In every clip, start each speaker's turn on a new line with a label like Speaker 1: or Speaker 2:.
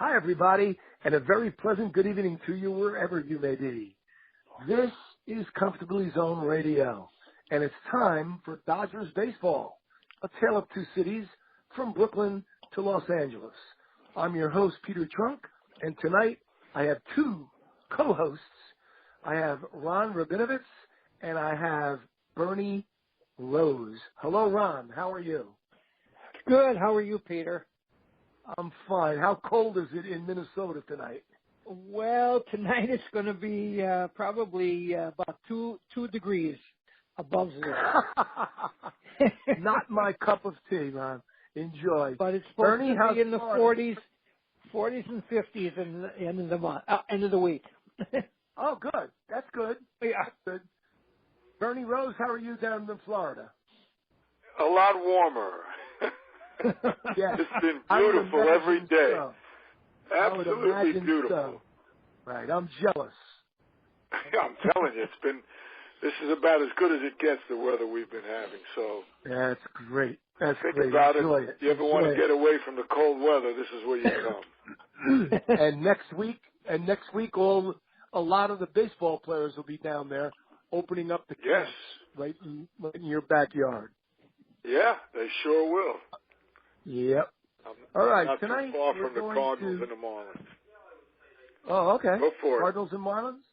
Speaker 1: Hi, everybody, and a very pleasant good evening to you wherever you may be. This is Comfortably Zone Radio, and it's time for Dodgers baseball, a tale of two cities from Brooklyn to Los Angeles. I'm your host, Peter Trunk, and tonight I have two co-hosts. I have Ron Rabinovitz, and I have Bernie Rose. Hello, Ron. How are you?
Speaker 2: Good. How are you, Peter?
Speaker 1: I'm fine. How cold is it in Minnesota tonight?
Speaker 2: Well, tonight it's going to be probably about two degrees above zero.
Speaker 1: Not my cup of tea, Ron. Enjoy.
Speaker 2: But it's supposed
Speaker 1: Bernie,
Speaker 2: to be in the
Speaker 1: Florida?
Speaker 2: 40s and 50s in the end of the month, end of the week.
Speaker 1: Oh, good. That's good.
Speaker 2: Yeah.
Speaker 1: That's good. Bernie Rose, how are you down in Florida?
Speaker 3: A lot warmer.
Speaker 1: Yes.
Speaker 3: It's been beautiful every day.
Speaker 1: So.
Speaker 3: Absolutely beautiful.
Speaker 1: So. Right. I'm jealous.
Speaker 3: I'm telling you, this is about as good as it gets, the weather we've been having. So
Speaker 1: that's great. That's
Speaker 3: think
Speaker 1: great.
Speaker 3: about
Speaker 1: Enjoy
Speaker 3: it.
Speaker 1: it.
Speaker 3: You ever want to get away from the cold weather, this is where you come.
Speaker 1: And next week, a lot of the baseball players will be down there opening up the camps right in your backyard.
Speaker 3: Yeah, they sure will.
Speaker 1: Yep. All right,
Speaker 3: not
Speaker 1: tonight
Speaker 3: too far
Speaker 1: we're
Speaker 3: from the
Speaker 1: going
Speaker 3: Cardinals
Speaker 1: to...
Speaker 3: and the Marlins.
Speaker 1: Oh, okay.
Speaker 3: Go for it.
Speaker 1: Cardinals and Marlins?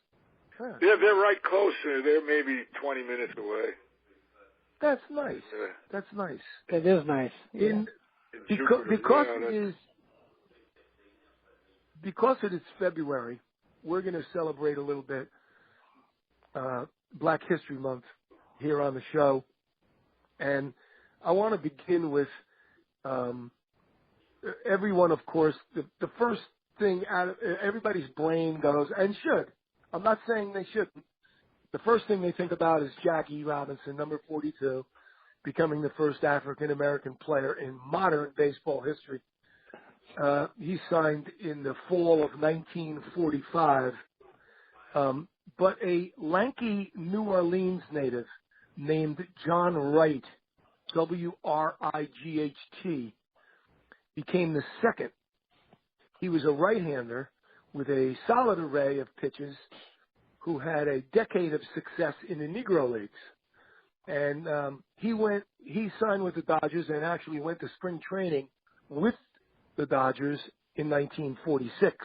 Speaker 1: Sure.
Speaker 3: Yeah, they're right close. They're maybe 20 minutes away.
Speaker 1: That's nice.
Speaker 3: Yeah.
Speaker 1: That's nice.
Speaker 2: It is nice.
Speaker 1: Because it is February, we're going to celebrate a little bit Black History Month here on the show. And I want to begin with everyone, of course, the first thing out of everybody's brain goes, and should. I'm not saying they shouldn't. The first thing they think about is Jackie Robinson, number 42, becoming the first African-American player in modern baseball history. He signed in the fall of 1945. But a lanky New Orleans native named John Wright, W-R-I-G-H-T, became the second. He was a right-hander with a solid array of pitches who had a decade of success in the Negro Leagues. And he signed with the Dodgers and actually went to spring training with the Dodgers in 1946.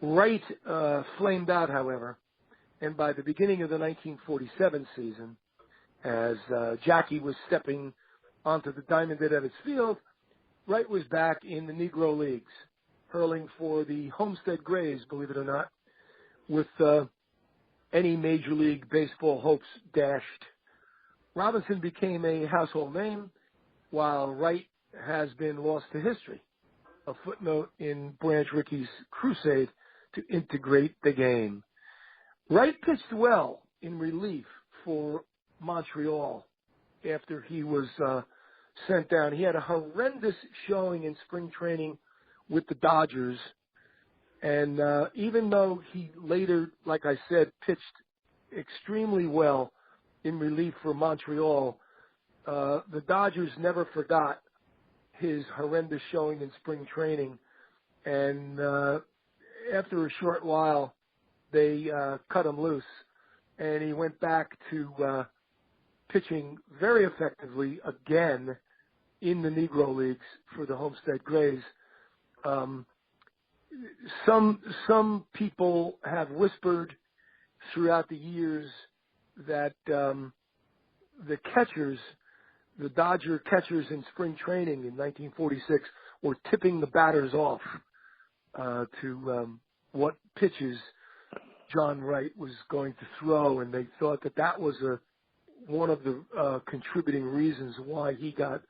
Speaker 1: Wright flamed out, however, and by the beginning of the 1947 season, as Jackie was stepping onto the diamond at Ebbets Field, Wright was back in the Negro Leagues, hurling for the Homestead Grays, believe it or not, with any Major League Baseball hopes dashed. Robinson became a household name, while Wright has been lost to history, a footnote in Branch Rickey's crusade to integrate the game. Wright pitched well in relief for Montreal after he was sent down. He had a horrendous showing in spring training with the Dodgers, and even though he later, like I said, pitched extremely well in relief for Montreal, the Dodgers never forgot his horrendous showing in spring training, and after a short while, they cut him loose, and he went back to pitching very effectively again in the Negro Leagues for the Homestead Grays. Some people have whispered throughout the years that the Dodger catchers in spring training in 1946 were tipping the batters off to what pitches John Wright was going to throw, and they thought that was one of the contributing reasons why he got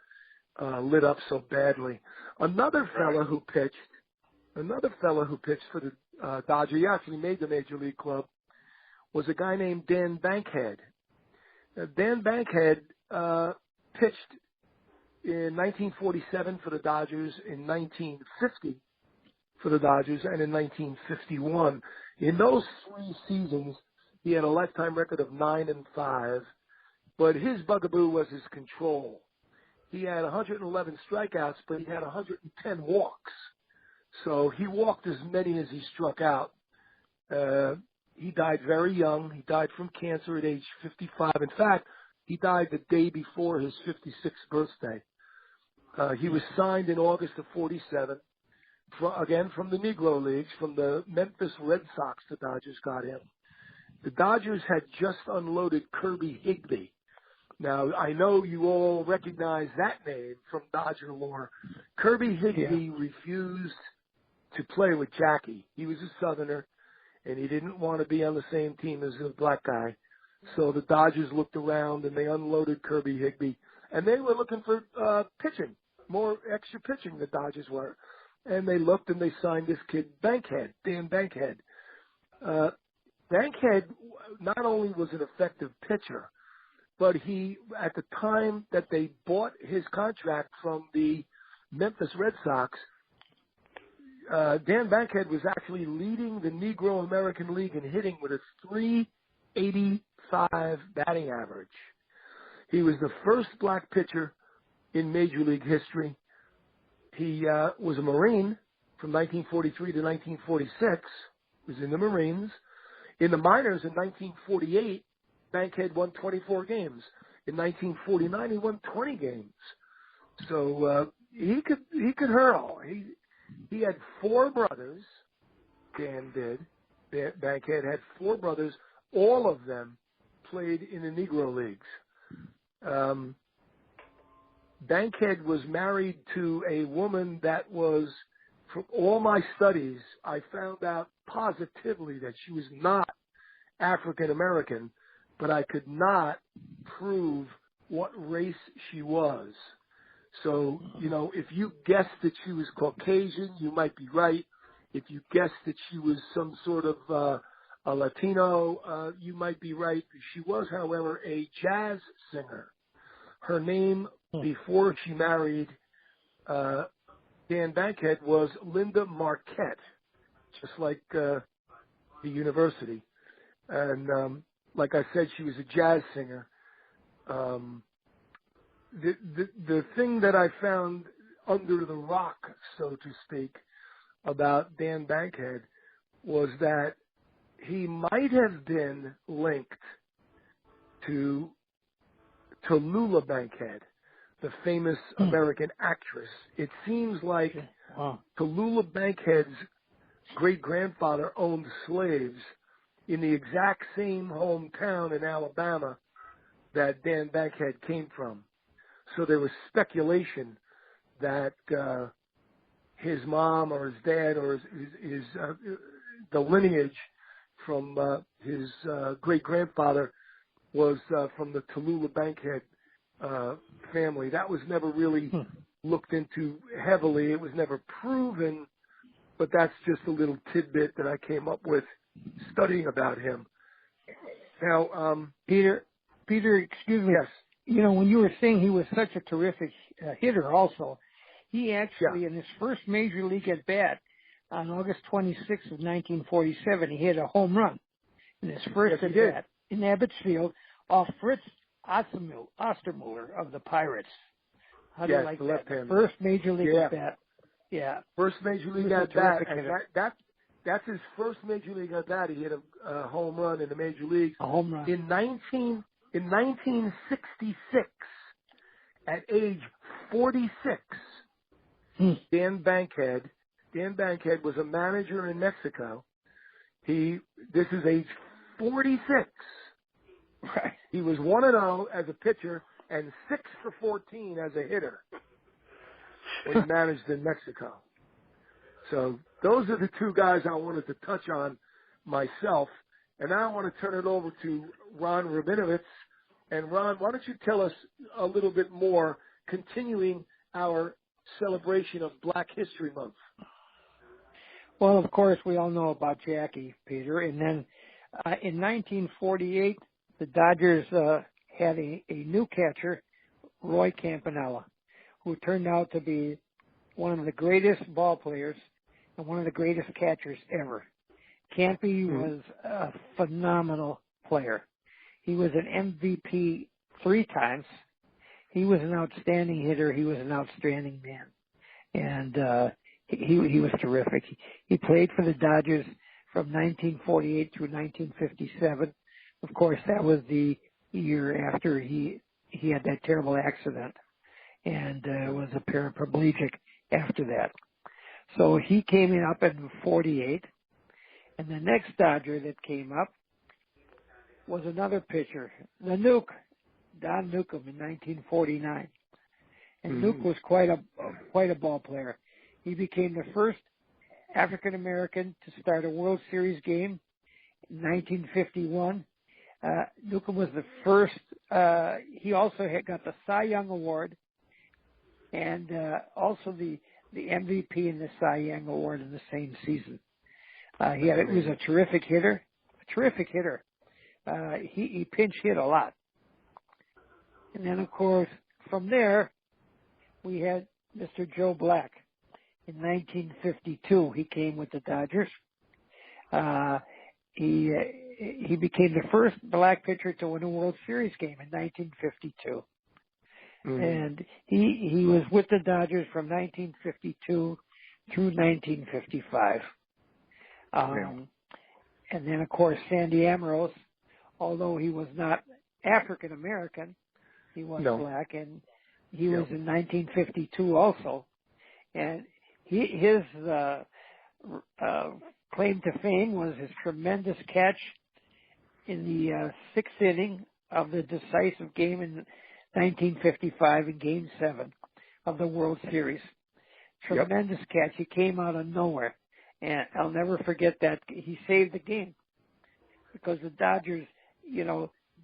Speaker 1: lit up so badly. Another fellow who pitched for the Dodgers, he actually made the Major League Club, was a guy named Dan Bankhead. Dan Bankhead pitched in 1947 for the Dodgers, in 1950 for the Dodgers, and in 1951. In those 3 seasons, he had a lifetime record of 9-5, but his bugaboo was his control. He had 111 strikeouts, but he had 110 walks. So he walked as many as he struck out. He died very young. He died from cancer at age 55. In fact, he died the day before his 56th birthday. He was signed in August of 47, again from the Negro Leagues, from the Memphis Red Sox. The Dodgers got him. The Dodgers had just unloaded Kirby Higbee. Now, I know you all recognize that name from Dodger lore. Kirby Higbee refused to play with Jackie. He was a Southerner, and he didn't want to be on the same team as a black guy. So the Dodgers looked around, and they unloaded Kirby Higbee. And they were looking for pitching, more extra pitching, the Dodgers were. And they looked, and they signed this kid, Bankhead, Dan Bankhead. Bankhead not only was an effective pitcher, but he, at the time that they bought his contract from the Memphis Red Sox, Dan Bankhead was actually leading the Negro American League in hitting with a .385 batting average. He was the first black pitcher in Major League history. He was a Marine from 1943 to 1946. He was in the Marines. In the minors in 1948, Bankhead won 24 games. In 1949, he won 20 games. So he could hurl. He had four brothers. Dan did. Bankhead had four brothers. All of them played in the Negro Leagues. Bankhead was married to a woman that was, from all my studies, I found out positively that she was not African American, but I could not prove what race she was. So, if you guessed that she was Caucasian, you might be right. If you guessed that she was some sort of a Latino, you might be right. She was, however, a jazz singer. Her name before she married Dan Bankhead was Linda Marquette, just like the university. And like I said, she was a jazz singer. The thing that I found under the rock, so to speak, about Dan Bankhead was that he might have been linked to Tallulah Bankhead, the famous American actress. It seems like Tallulah Bankhead's great-grandfather owned slaves in the exact same hometown in Alabama that Dan Bankhead came from. So there was speculation that his mom or his dad or his the lineage from his great-grandfather was from the Tallulah Bankhead family. That was never really looked into heavily. It was never proven, but that's just a little tidbit that I came up with studying about him. Now,
Speaker 2: Peter, excuse me.
Speaker 1: Yes.
Speaker 2: When you were saying he was such a terrific hitter also, he actually, in his first major league at bat on August 26th of 1947, he hit a home run in his first at bat in Abbott's Field off Fritz Ostermuller of the Pirates. How do you like that? The first major league at bat. Yeah.
Speaker 1: First major league at bat. And that's his first major league at bat. He hit a home run in the major leagues.
Speaker 2: A home run.
Speaker 1: In 1966, at age 46, Dan Bankhead was a manager in Mexico. This is age 46.
Speaker 2: Right.
Speaker 1: He was 1-0 as a pitcher and 6-for-14 as a hitter when he managed in Mexico. So those are the two guys I wanted to touch on myself. And now I want to turn it over to Ron Rabinovitz. And Ron, why don't you tell us a little bit more, continuing our celebration of Black History Month?
Speaker 2: Well, of course, we all know about Jackie, Peter. And then in 1948, the Dodgers had a new catcher, Roy Campanella, who turned out to be one of the greatest ball players and one of the greatest catchers ever. Campy was a phenomenal player. He was an MVP 3 times. He was an outstanding hitter. He was an outstanding man. And he was terrific. He played for the Dodgers from 1948 through 1957. Of course, that was the year after he had that terrible accident and was a paraplegic after that. So he came in up in 48, and the next Dodger that came up was another pitcher, the Nuke, Don Newcomb in 1949. And Nuke was quite a ball player. He became the first African American to start a World Series game in 1951. Newcomb was the first. He also got the Cy Young Award and also the MVP and the Cy Young Award in the same season. He was a terrific hitter. He pinch hit a lot. And then, of course, from there, we had Mr. Joe Black. In 1952, he came with the Dodgers. He became the first black pitcher to win a World Series game in 1952. And he was with the Dodgers from 1952 through 1955. And then, of course, Sandy Ambrose, although he was not African American, he was black, and he was in 1952 also. And his claim to fame was his tremendous catch in the sixth inning of the decisive game in 1955 in Game 7 of the World Series. Tremendous catch. He came out of nowhere. And I'll never forget that. He saved the game because the Dodgers,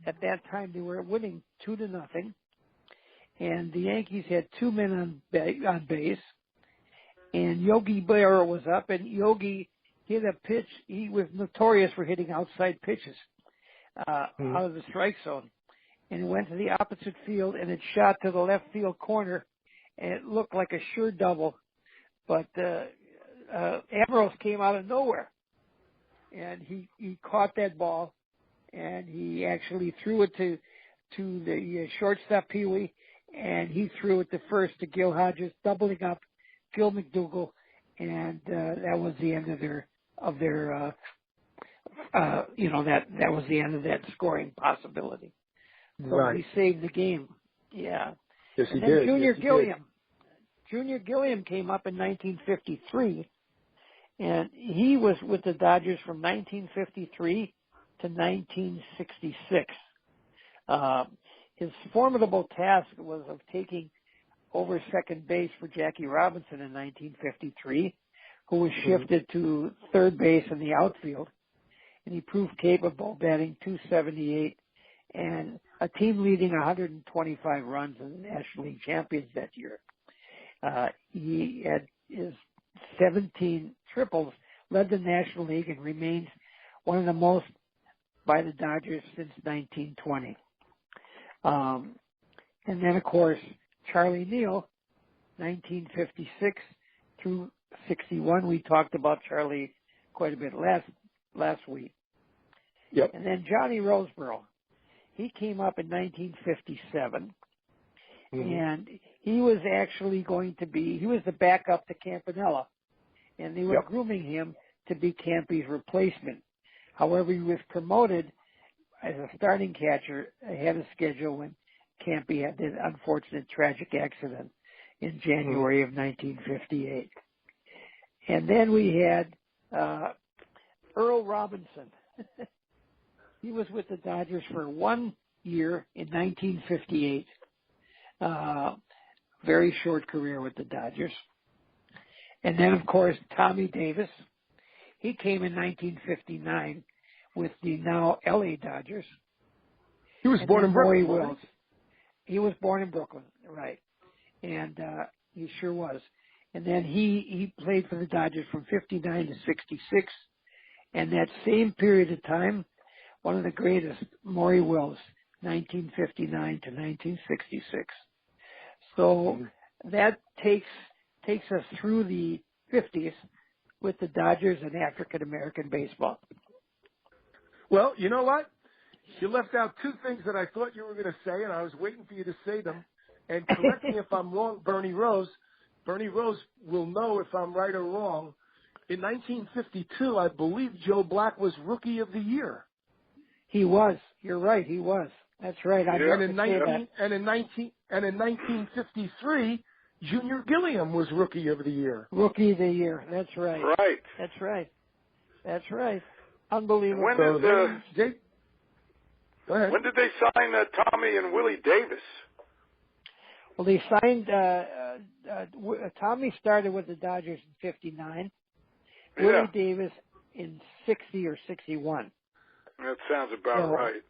Speaker 2: at that time they were winning 2-0. And the Yankees had 2 men on base. And Yogi Berra was up, and Yogi hit a pitch. He was notorious for hitting outside pitches out of the strike zone. And it went to the opposite field, and it shot to the left field corner, and it looked like a sure double. But Ambrose came out of nowhere, and he caught that ball, and he actually threw it to the shortstop Pee Wee, and he threw it to first to Gil Hodges, doubling up Gil McDougall, and that was the end of their that was the end of that scoring possibility. So he saved the game. Yeah.
Speaker 1: Yes, he
Speaker 2: and then
Speaker 1: did.
Speaker 2: Junior Gilliam came up in 1953, and he was with the Dodgers from 1953 to 1966. His formidable task was of taking over second base for Jackie Robinson in 1953, who was shifted to third base in the outfield, and he proved capable, batting .278 and a team leading 125 runs in the National League champions that year. He had his 17 triples, led the National League, and remains one of the most by the Dodgers since 1920. And then, of course, Charlie Neal, 1956 through 61. We talked about Charlie quite a bit last week.
Speaker 1: Yep.
Speaker 2: And then Johnny Roseborough. He came up in 1957, and he was actually he was the backup to Campanella, and they were grooming him to be Campy's replacement. However, he was promoted as a starting catcher ahead of schedule when Campy had that unfortunate tragic accident in January of 1958. And then we had Earl Robinson. He was with the Dodgers for 1 year in 1958. Very short career with the Dodgers. And then, of course, Tommy Davis. He came in 1959 with the now LA Dodgers.
Speaker 1: He was born in Brooklyn.
Speaker 2: Wills. He was born in Brooklyn, right. And he sure was. And then he played for the Dodgers from 59 to 66. And that same period of time, one of the greatest, Maury Wills, 1959 to 1966. So that takes us through the 50s with the Dodgers and African American baseball.
Speaker 1: Well, you know what? You left out two things that I thought you were going to say, and I was waiting for you to say them. And correct me if I'm wrong, Bernie Rose. Bernie Rose will know if I'm right or wrong. In 1952, I believe Joe Black was Rookie of the Year.
Speaker 2: He was. You're right. He was. That's right. I
Speaker 1: And in
Speaker 2: that.
Speaker 1: and in 1953, Junior Gilliam was Rookie of the Year.
Speaker 2: Rookie of the Year. That's right.
Speaker 3: Right.
Speaker 2: That's right. That's right. Unbelievable.
Speaker 3: When
Speaker 1: So
Speaker 3: did
Speaker 1: go ahead.
Speaker 3: when did they sign Tommy and Willie Davis?
Speaker 2: Well, they signed. Tommy started with the Dodgers in '59.
Speaker 3: Yeah.
Speaker 2: Willie Davis in '60 or '61.
Speaker 3: That sounds about right.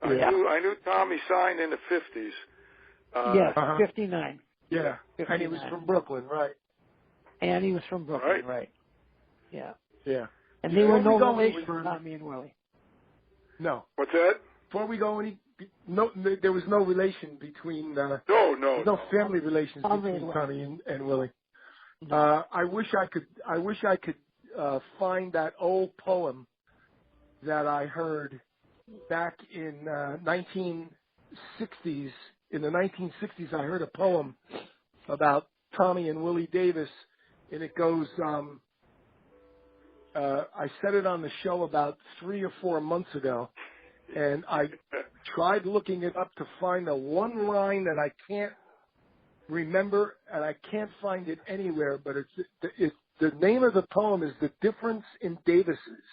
Speaker 1: Yeah.
Speaker 3: I knew Tommy signed in the 50s.
Speaker 2: Yes, '59.
Speaker 1: Yeah,
Speaker 2: 59.
Speaker 1: and he was from Brooklyn, right?
Speaker 2: And he was from Brooklyn, right? Yeah.
Speaker 1: Yeah.
Speaker 2: And they were no relation, Tommy and Willie.
Speaker 1: No.
Speaker 3: What's that?
Speaker 1: Before we go any, there was no relation between. No family relations between Tommy and Willie.
Speaker 2: No.
Speaker 1: I wish I could find that old poem that I heard back in 1960s. In the 1960s, I heard a poem about Tommy and Willie Davis, and it goes. I said it on the show about 3 or 4 months ago, and I tried looking it up to find the one line that I can't remember, and I can't find it anywhere. But it's the name of the poem is "The Difference in Davises,"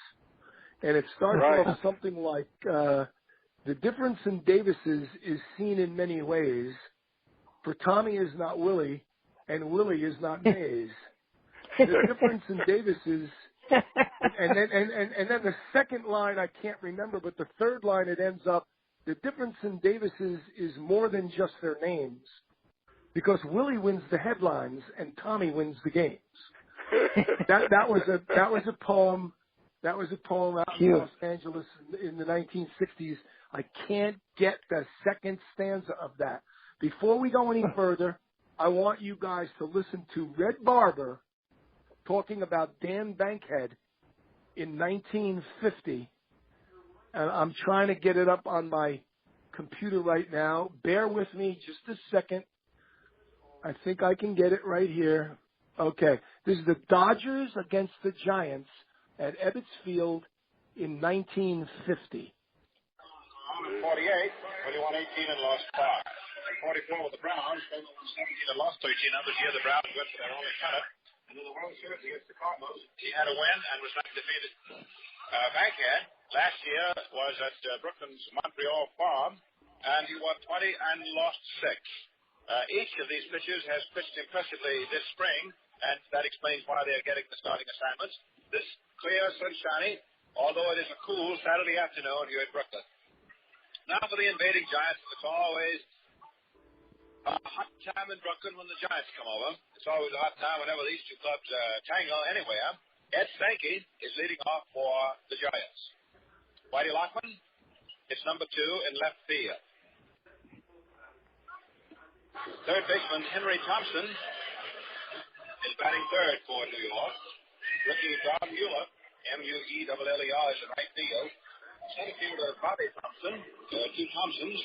Speaker 1: and it starts off something like, "The difference in Davises is seen in many ways. For Tommy is not Willie, and Willie is not Mays. The difference in Davises." And then the second line I can't remember, but the third line it ends up, "The difference in Davises is more than just their names, because Willie wins the headlines and Tommy wins the games." that was a poem. That was a poem out in Los Angeles in the 1960s. I can't get the second stanza of that. Before we go any further, I want you guys to listen to Red Barber talking about Dan Bankhead in 1950. And I'm trying to get it up on my computer right now. Bear with me just a second. I think I can get it right here. Okay. This is the Dodgers against the Giants at Ebbets Field in 1950.
Speaker 4: 48, Willie won 18 and lost 5. 44 with the Browns, they won 17 and lost 13. Now this year the Browns went for their only cutter. And in the World Series against the Cardinals, he had a win and was not defeated. Bankhead last year was at Brooklyn's Montreal farm, and he won 20 and lost 6. Each of these pitchers has pitched impressively this spring, and that explains why they're getting the starting assignments. This clear, sunshiny, although it is a cool Saturday afternoon here in Brooklyn. Now for the invading Giants. It's always a hot time in Brooklyn when the Giants come over. It's always a hot time whenever these two clubs tangle anywhere. Ed Sankey is leading off for the Giants. Whitey Lockman is number 2 in left field. Third baseman Henry Thompson is batting third for New York. Rookie Don Mueller, Mueller, is in right field. Center fielder Bobby Thompson, 2 Thompsons.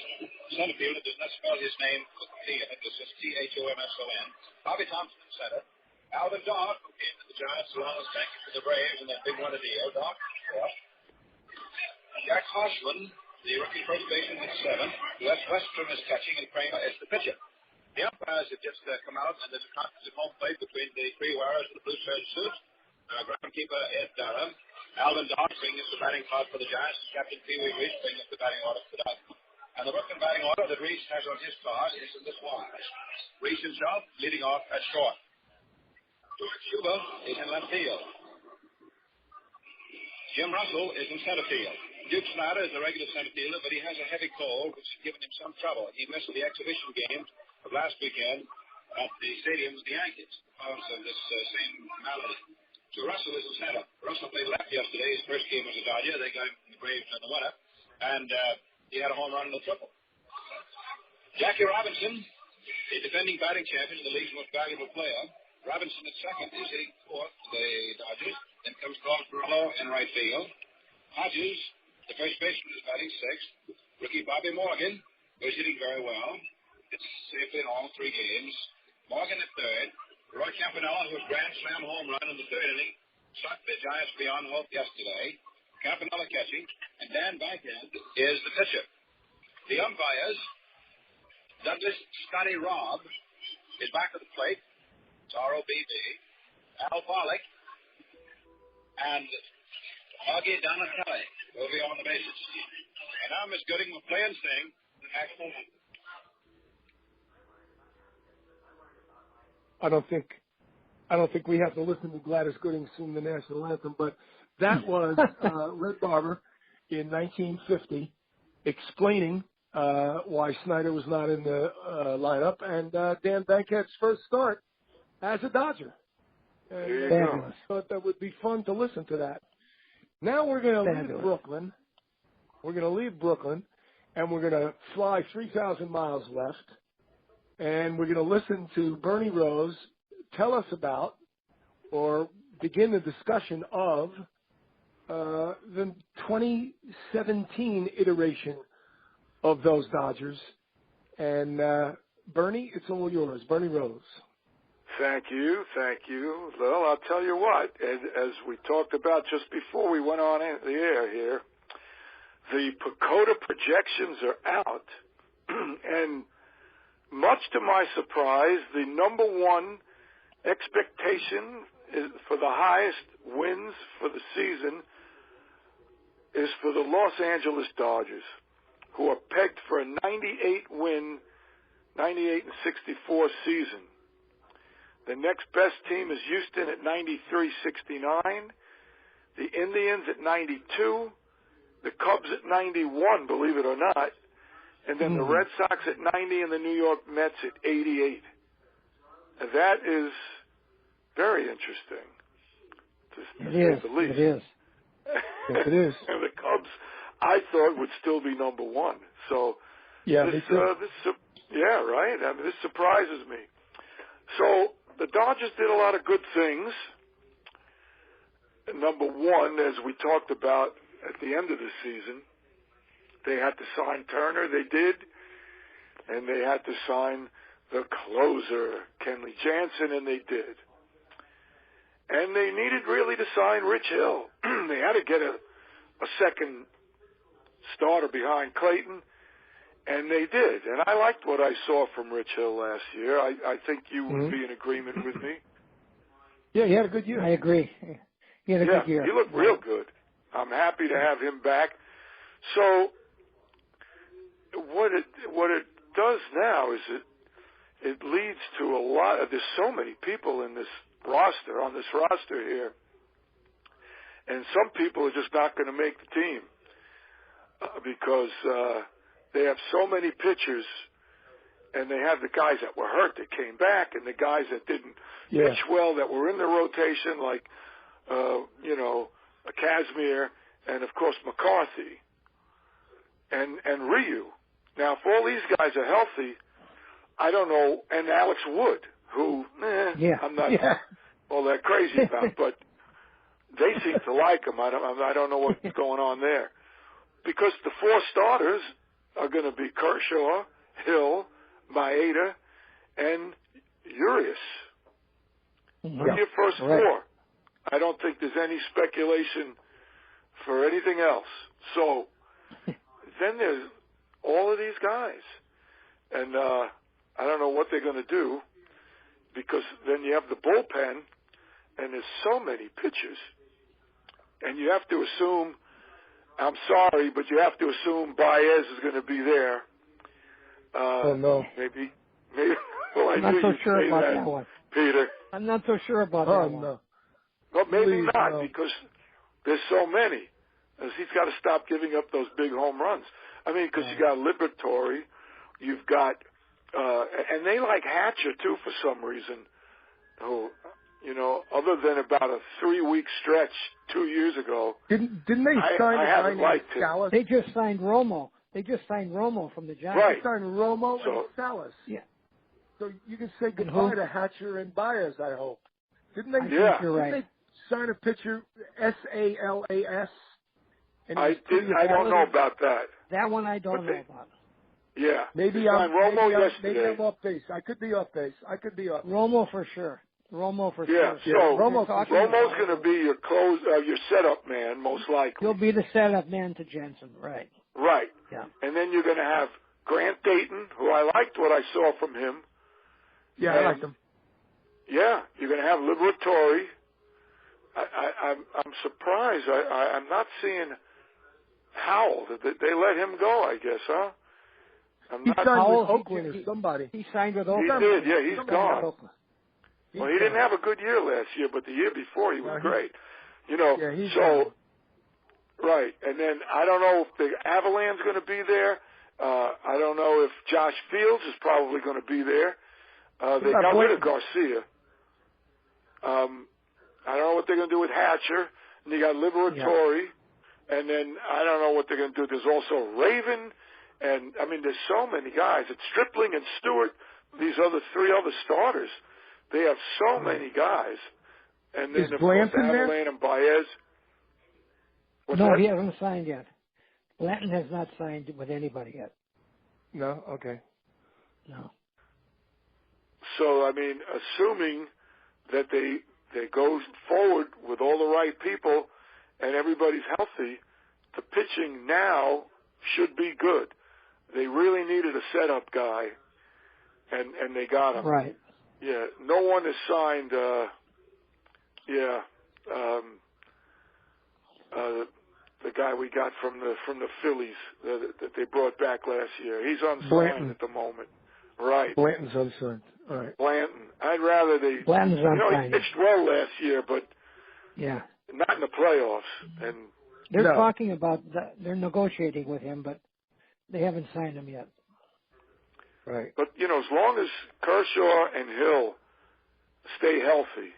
Speaker 4: Center fielder does not spell his name T. I think this is Thomson. Bobby Thompson in center. Alvin Dock, who came to the Giants along with Sankey for the Braves in that big one of the year. Dock, Jack Hoshman, the rookie first baseman at 7. Wes Westrom is catching and Kramer is the pitcher. The umpires have just come out, and there's a contest at home plate between the 3 wearers of the blue shirt suits. Groundkeeper Ed Durham. Alvin Dock brings the batting card for the Giants. Captain Pee Wee Reese brings the batting order for the Dodgers. And the Brooklyn batting order that Reese has on his card is in this wise. Reese himself leading off at short. George Huber is in left field. Jim Russell is in center field. Duke Snyder is the regular center fielder, but he has a heavy cold, which has given him some trouble. He missed the exhibition games of last weekend at the stadium with the Yankees because of this same malady. So Russell is in center. Russell played left yesterday. His first game as a Dodger. They got him in the Braves in the winter. And he had a home run and a triple. Jackie Robinson, the defending batting champion in the league's most valuable player. Robinson at second is hitting fourth for the Dodgers. Then comes Carl Perello in right field. Hodges, the first baseman, is batting sixth. Rookie Bobby Morgan, who is hitting very well. It's safely in all 3 games. Morgan at third. Roy Campanella, whose grand slam home run in the third inning sucked the Giants beyond hope yesterday. Campanella catching, and Dan Bankhead is the pitcher. The umpires, Douglas Scotty Robb is back at the plate. It's R-O-B-B. Al Pollock and Augie Donatelli will be on the bases. And now Miss Gooding will play and sing the national anthem.
Speaker 1: I don't think we have to listen to Gladys Gooding sing the national anthem, but that was Red Barber in 1950 explaining why Snyder was not in the lineup, and Dan Bankhead's first start as a Dodger. And I thought that would be fun to listen to that. Now we're going to leave Brooklyn. We're going to leave Brooklyn, and we're going to fly 3,000 miles left, and we're going to listen to Bernie Rose tell us about or begin the discussion of the 2017 iteration of those Dodgers. And Bernie, it's all yours. Bernie Rose.
Speaker 3: Thank you. Well, I'll tell you what, as we talked about just before we went on the air here, the PECOTA projections are out, and much to my surprise, the number one expectation is for the highest wins for the season is for the Los Angeles Dodgers, who are pegged for a 98-win, 98-64 season. The next best team is Houston at 93-69, the Indians at 92, the Cubs at 91, believe it or not, and then the Red Sox at 90 and the New York Mets at 88. And that is very interesting, to say the least.
Speaker 2: It is.
Speaker 1: Yes, it is.
Speaker 3: And the Cubs, I thought, would still be number one. So,
Speaker 1: yeah,
Speaker 3: this surprises me. So, the Dodgers did a lot of good things. Number one, as we talked about at the end of the season, they had to sign Turner, they did, and they had to sign the closer, Kenley Jansen, and they did. And they needed really to sign Rich Hill. They had to get a second starter behind Clayton, and they did. And I liked what I saw from Rich Hill last year. I think you would be in agreement with me.
Speaker 1: Yeah, he had a good year.
Speaker 2: I agree. He had a good year.
Speaker 3: He looked real good. I'm happy to have him back. So what it does now is it leads to a lot of, there's so many people in this roster, on this roster here, and some people are just not going to make the team because they have so many pitchers, and they have the guys that were hurt that came back, and the guys that didn't pitch well that were in the rotation, like Kazmir, and of course McCarthy and Ryu. Now, if all these guys are healthy, I don't know, and Alex Wood, who I'm not all that crazy about, but they seem to like him. I don't know what's going on there, because the four starters are going to be Kershaw, Hill, Maeda, and Urias. They're your first four. I don't think there's any speculation for anything else. So then there's all of these guys, and I don't know what they're going to do, because then you have the bullpen, and there's so many pitchers, and you have to assume, I'm sorry, but you have to assume Baez is going to be there.
Speaker 1: Oh, no.
Speaker 3: Maybe. Well,
Speaker 2: I'm not so sure about that one,
Speaker 3: Peter.
Speaker 2: I'm not so sure about that one.
Speaker 1: No.
Speaker 3: Well, maybe
Speaker 1: Please,
Speaker 3: not,
Speaker 1: no.
Speaker 3: because there's so many. He's got to stop giving up those big home runs. I mean, because you got Liberatore, you've got, and they like Hatcher too for some reason. Who, other than about a 3-week stretch 2 years ago,
Speaker 1: Didn't they sign
Speaker 3: I haven't liked him.
Speaker 1: Salas?
Speaker 2: They just signed Romo. They just signed Romo from the Giants.
Speaker 3: Right.
Speaker 1: They signed Romo and Salas.
Speaker 2: Yeah.
Speaker 1: So you can say goodbye to Hatcher and Baez, I hope. Didn't they?
Speaker 2: I think you're right.
Speaker 1: Didn't they sign a pitcher, Salas?
Speaker 3: I don't know about that.
Speaker 2: That one I don't know about.
Speaker 3: Yeah.
Speaker 1: Maybe
Speaker 3: Romo yesterday.
Speaker 1: Maybe I'm off base. I could be off base.
Speaker 2: Romo for sure. Romo for
Speaker 3: Yeah,
Speaker 2: sure.
Speaker 3: so
Speaker 1: Romo's
Speaker 3: going to be your setup man, most likely.
Speaker 2: He'll be the setup man to Jensen, right?
Speaker 3: Right.
Speaker 2: Yeah.
Speaker 3: And then you're going to have Grant Dayton, who I liked what I saw from him.
Speaker 1: Yeah, I liked him.
Speaker 3: Yeah, you're going to have Liberatore. I'm surprised. I'm not seeing Howell. They let him go, I guess, huh?
Speaker 1: He signed with Oakland or somebody.
Speaker 2: He signed with Oakland.
Speaker 3: He did, yeah, he's gone. Well, he didn't have a good year last year, but the year before he was great. Right. And then I don't know if the Avalanche's going to be there. I don't know if Josh Fields is probably going to be there. They got rid of Garcia. I don't know what they're going to do with Hatcher. And you got Liberatore. Yeah. And then I don't know what they're going to do. There's also Raven. And, I mean, there's so many guys. It's Stripling and Stewart, these three other starters. They have so many guys. And then, of course, Avalanche and Baez.
Speaker 2: He hasn't signed yet. Blanton has not signed with anybody yet.
Speaker 1: No? Okay.
Speaker 2: No.
Speaker 3: So, I mean, assuming that they go forward with all the right people and everybody's healthy, the pitching now should be good. They really needed a setup guy, and they got him.
Speaker 2: Right.
Speaker 3: Yeah. No one has signed. The guy we got from the Phillies that they brought back last year. He's unsigned at the moment. Right.
Speaker 1: Blanton's unsigned. All right.
Speaker 3: Blanton. I'd rather they.
Speaker 2: Blanton's unsigned.
Speaker 3: He pitched well last year, but not in the playoffs. And
Speaker 2: they're talking about they're negotiating with him, but they haven't signed him yet.
Speaker 1: Right.
Speaker 3: But as long as Kershaw and Hill stay healthy,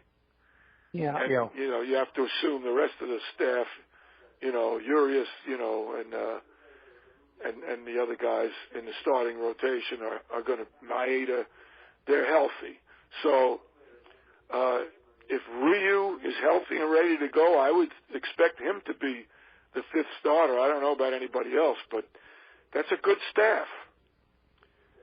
Speaker 3: and, you have to assume the rest of the staff, Urias, and the other guys in the starting rotation are going to Maeda. They're healthy. So if Ryu is healthy and ready to go, I would expect him to be the fifth starter. I don't know about anybody else, but that's a good staff.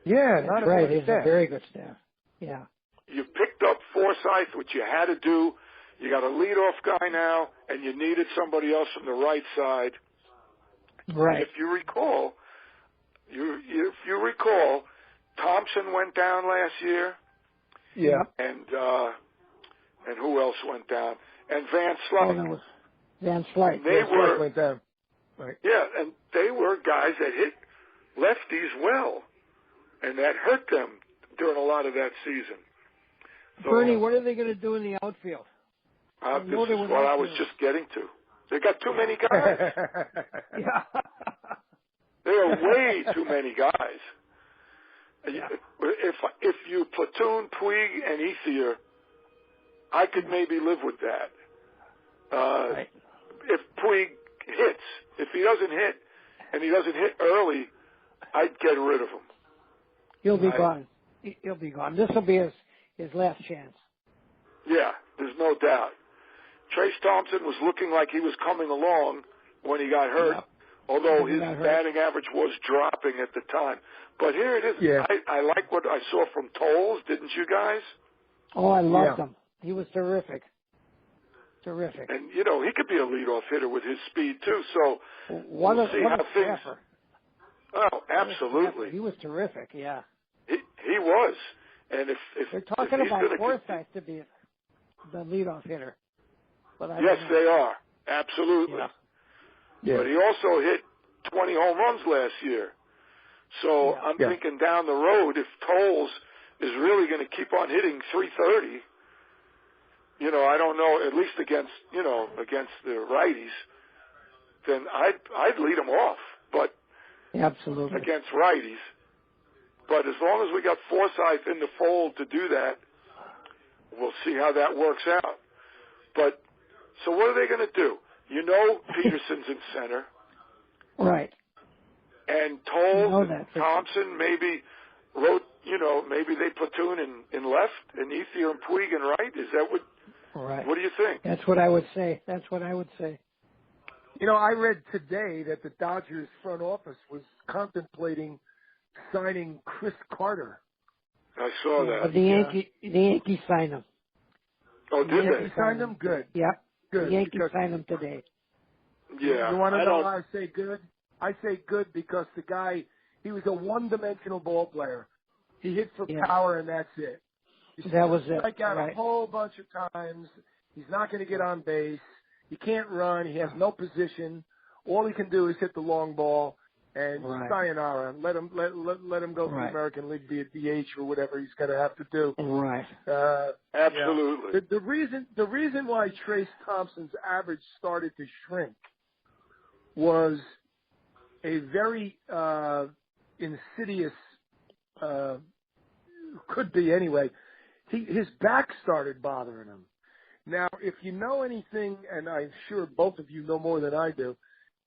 Speaker 1: Yeah,
Speaker 2: that's right. It's a very good staff. Yeah.
Speaker 3: You picked up Forsythe, which you had to do. You got a leadoff guy now, and you needed somebody else from the right side.
Speaker 2: Right.
Speaker 3: If you recall, Thompson went down last year.
Speaker 1: Yeah.
Speaker 3: And who else went down? And Van Slyke.
Speaker 2: Van Slyke.
Speaker 1: Van Slyke went down. Right.
Speaker 3: Yeah, and they were guys that hit lefties well, and that hurt them during a lot of that season. So,
Speaker 2: Bernie, what are they going to do in the outfield?
Speaker 3: This is what I was just getting to. They got too many guys.
Speaker 2: Yeah.
Speaker 3: There are way too many guys.
Speaker 2: Yeah.
Speaker 3: If you platoon Puig and Ethier, I could maybe live with that.
Speaker 2: Right.
Speaker 3: If Puig hits, if he doesn't hit, and he doesn't hit early, I'd get rid of him.
Speaker 2: He'll be gone. He'll be gone. This will be his last chance.
Speaker 3: Yeah, there's no doubt. Trace Thompson was looking like he was coming along when he got hurt, although his batting average was dropping at the time. But here it is.
Speaker 1: Yeah.
Speaker 3: I like what I saw from Tolles, didn't you guys?
Speaker 2: Oh, I loved him. He was terrific. Terrific.
Speaker 3: And, he could be a leadoff hitter with his speed, too. So
Speaker 2: we'll see how things...
Speaker 3: Oh, absolutely.
Speaker 2: He was terrific, yeah.
Speaker 3: He was. And if
Speaker 2: they're talking about Forsythe to be the leadoff hitter. But
Speaker 3: yes, they are. Absolutely.
Speaker 1: Yeah.
Speaker 3: But he also hit 20 home runs last year. So I'm thinking down the road, if Tolles is really going to keep on hitting 330, I don't know, at least against the righties, then I'd lead him off. But
Speaker 2: absolutely
Speaker 3: against righties. But as long as we got Forsythe in the fold to do that, we'll see how that works out. But so what are they going to do? Peterson's in center.
Speaker 2: Right.
Speaker 3: And Tolles and Thompson maybe maybe they platoon in left and Ethier and Puig in right. Is that what?
Speaker 2: Right.
Speaker 3: What do you think?
Speaker 2: That's what I would say.
Speaker 1: I read today that the Dodgers front office was contemplating signing Chris Carter.
Speaker 3: I saw that.
Speaker 2: The Yankees signed him.
Speaker 3: Oh, did
Speaker 1: Yankees
Speaker 3: they?
Speaker 1: signed him? Good.
Speaker 2: Yeah.
Speaker 1: Good.
Speaker 2: The Yankees
Speaker 1: Because
Speaker 2: signed him today.
Speaker 3: Yeah.
Speaker 1: you want to know why I say good? I say good because the guy, he was a one-dimensional ball player. He hit for power, and that's it.
Speaker 2: That was it.
Speaker 1: Strike out
Speaker 2: Right.
Speaker 1: a whole bunch of times. He's not going to get on base. He can't run. He has no position. All he can do is hit the long ball and sayonara. Let him go to the American League, be a DH or whatever he's going to have to do.
Speaker 2: Right.
Speaker 3: Absolutely.
Speaker 1: The reason why Trace Thompson's average started to shrink was a very insidious, could be anyway. His back started bothering him. Now, if you know anything, and I'm sure both of you know more than I do,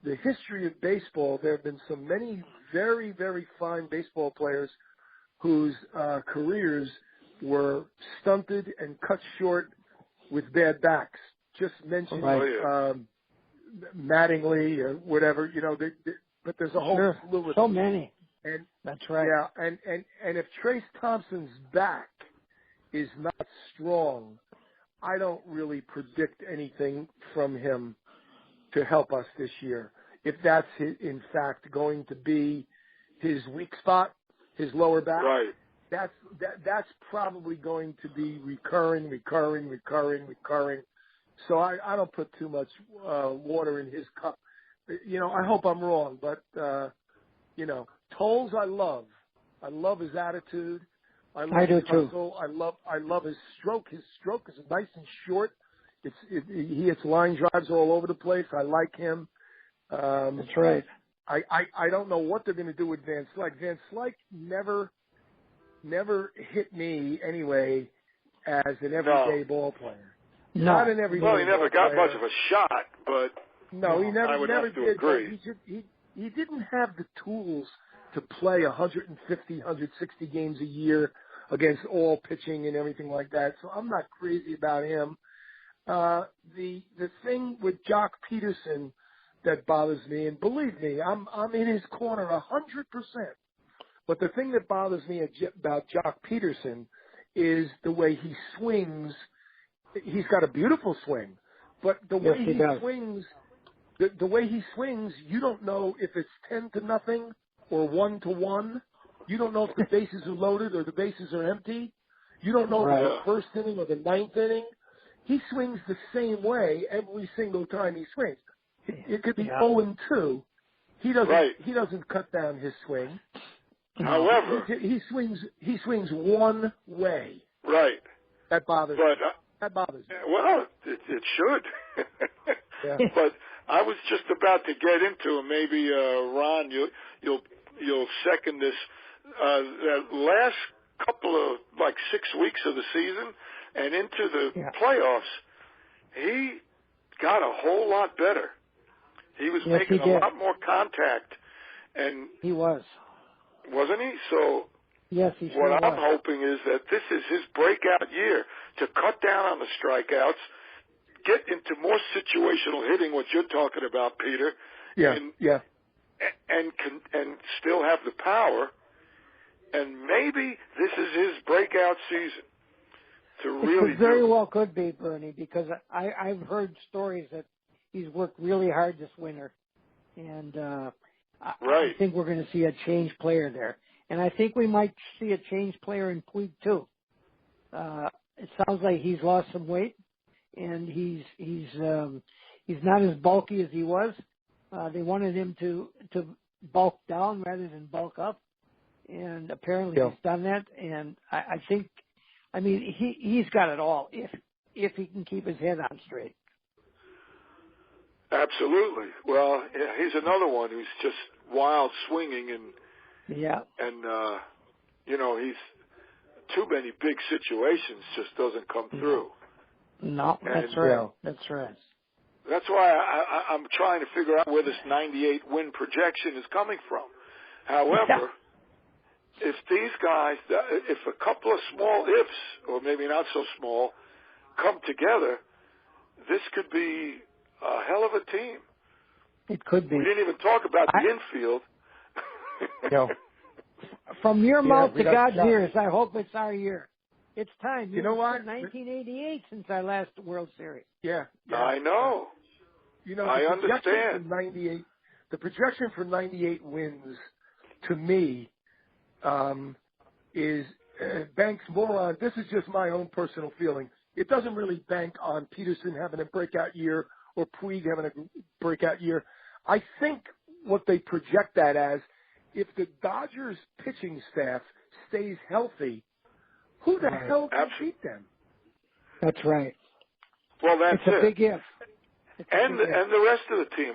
Speaker 1: the history of baseball, there have been so many very, very fine baseball players whose careers were stunted and cut short with bad backs. Just mention Mattingly or whatever, but there's a whole slew of
Speaker 2: so
Speaker 1: them.
Speaker 2: many.
Speaker 1: And
Speaker 2: that's right.
Speaker 1: Yeah, and if Trace Thompson's back is not strong, I don't really predict anything from him to help us this year. If that's in fact going to be his weak spot, his lower back, that's probably going to be recurring. So I don't put too much water in his cup. I hope I'm wrong, but Toles I love. I love his attitude. I do too. Hustle. I love his stroke. His stroke is nice and short. He hits line drives all over the place. I like him.
Speaker 2: That's right.
Speaker 1: I don't know what they're going to do with Van Slyke. Van Slyke never hit me anyway as an everyday ball player.
Speaker 2: No.
Speaker 1: Not an everyday.
Speaker 3: Well, he never got much of a shot, but
Speaker 1: he never.
Speaker 3: I would
Speaker 1: never
Speaker 3: have to
Speaker 1: did.
Speaker 3: agree.
Speaker 1: He didn't have the tools to play 150, 160 games a year against all pitching and everything like that. So I'm not crazy about him. The thing with Jock Peterson that bothers me, and believe me, I'm in his corner 100%. But the thing that bothers me about Jock Peterson is the way he swings. He's got a beautiful swing, but the way he swings, the way he swings, you don't know if it's 10-0 or 1-1. You don't know if the bases are loaded or the bases are empty. You don't know if it's the first inning or the ninth inning. He swings the same way every single time he swings. It could be 0-2. He doesn't cut down his swing.
Speaker 3: However,
Speaker 1: he swings one way.
Speaker 3: Right.
Speaker 1: That bothers me. That bothers me.
Speaker 3: Well, it should. But I was just about to get into, and maybe Ron, you'll second this. That last couple of 6 weeks of the season and into the playoffs, he got a whole lot better. He was making a lot more contact, and
Speaker 2: he wasn't
Speaker 3: he? So
Speaker 2: yes, he
Speaker 3: what I'm hoping is that this is his breakout year to cut down on the strikeouts, get into more situational hitting, what you're talking about, Peter. And still have the power. And maybe this is his breakout season to really
Speaker 2: It very well could be, Bernie, because I've heard stories that he's worked really hard this winter. And I think we're going to see a changed player there. And I think we might see a changed player in Puig, too. It sounds like he's lost some weight, and he's not as bulky as he was. They wanted him to bulk down rather than bulk up, and apparently he's done that. And I think, he's got it all if he can keep his head on straight.
Speaker 3: Absolutely. Well, he's another one who's just wild swinging and he's too many big situations just doesn't come through.
Speaker 2: No, that's right. That's right.
Speaker 3: That's why I'm trying to figure out where this 98 win projection is coming from. However, if these guys, if a couple of small ifs, or maybe not so small, come together, this could be a hell of a team.
Speaker 2: It could be.
Speaker 3: We didn't even talk about the infield.
Speaker 2: From your mouth to God's ears, I hope it's our year. It's time.
Speaker 1: You know what?
Speaker 2: 1988 since our last World Series.
Speaker 1: Yeah.
Speaker 3: I know.
Speaker 1: You know,
Speaker 3: I understand.
Speaker 1: The projection for 98 wins, to me, is banks more on. This is just my own personal feeling. It doesn't really bank on Peterson having a breakout year or Puig having a breakout year. I think what they project that as, if the Dodgers pitching staff stays healthy, who the hell can beat them?
Speaker 2: That's right.
Speaker 3: Well, that's
Speaker 2: it's a big if.
Speaker 3: And the rest of the team.